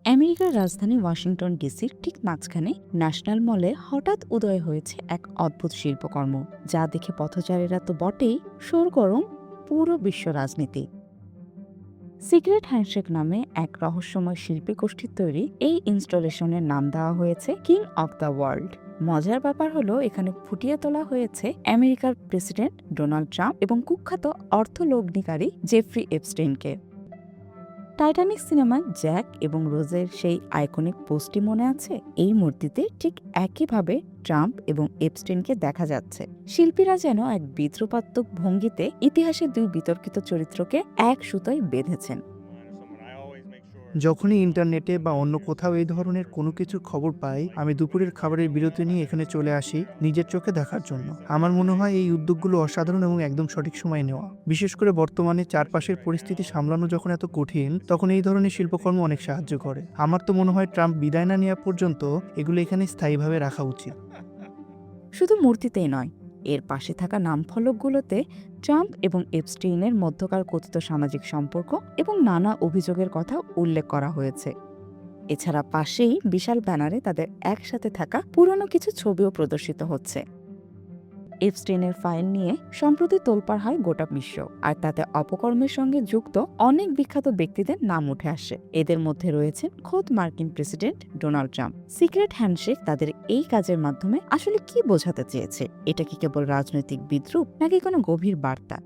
আমেরিকার রাজধানী ওয়াশিংটন ডিসির ঠিক মাঝখানে ন্যাশনাল মলে হঠাৎ উদয় হয়েছে এক অদ্ভুত শিল্পকর্ম, যা দেখে পথচারীরা তো বটেই, সরগরম পুরো বিশ্ব রাজনীতি। সিক্রেট হ্যান্ডশেক নামে এক রহস্যময় শিল্পী গোষ্ঠীর তৈরি এই ইনস্টলেশনের নাম দেওয়া হয়েছে কিং অব দ্য ওয়ার্ল্ড। মজার ব্যাপার হলো, এখানে ফুটিয়ে তোলা হয়েছে আমেরিকার প্রেসিডেন্ট ডোনাল্ড ট্রাম্প এবং কুখ্যাত অর্থলগ্নিকারী জেফ্রি এপস্টেইনকে। টাইটানিক সিনেমায় জ্যাক এবং রোজের সেই আইকনিক পোস্টটি মনে আছে? এই মূর্তিতে ঠিক একইভাবে ট্রাম্প এবং এপস্টেইনকে দেখা যাচ্ছে। শিল্পীরা যেন এক বিদ্রুপাত্মক ভঙ্গিতে ইতিহাসের দুই বিতর্কিত চরিত্রকে এক সুতোয় বেঁধেছেন। যখনই ইন্টারনেটে বা অন্য কোথাও এই ধরনের কোনো কিছুর খবর পাই, আমি দুপুরের খাবারের বিরতি নিয়ে এখানে চলে আসি নিজের চোখে দেখার জন্য। আমার মনে হয় এই উদ্যোগগুলো অসাধারণ এবং একদম সঠিক সময় নেওয়া। বিশেষ করে বর্তমানে চারপাশের পরিস্থিতি সামলানো যখন এত কঠিন, তখন এই ধরনের শিল্পকর্ম অনেক সাহায্য করে। আমার তো মনে হয় ট্রাম্প বিদায় না নেওয়া পর্যন্ত এগুলো এখানে স্থায়ীভাবে রাখা উচিত। শুধু মূর্তিতেই নয়, এর পাশে থাকা নামফলকগুলোতে ট্রাম্প এবং এপস্টেইনের মধ্যকার কথিত সামাজিক সম্পর্ক এবং নানা অভিযোগের কথা উল্লেখ করা হয়েছে। এছাড়া পাশেই বিশাল ব্যানারে তাদের একসাথে থাকা পুরনো কিছু ছবিও প্রদর্শিত হচ্ছে। এপস্টেইনের ফাইল নিয়ে সম্প্রতি তোলপাড় হয় গোটা বিশ্ব, আর তাতে অপকর্মের সঙ্গে যুক্ত অনেক বিখ্যাত ব্যক্তিদের নাম উঠে আসে। এদের মধ্যে রয়েছেন খোদ মার্কিন president Donald Trump. Secret handshake তাদের এই কাজের মাধ্যমে আসলে কি বোঝাতে চেয়েছে? এটা কি কেবল রাজনৈতিক বিদ্রূপ, নাকি কোনো গভীর বার্তা?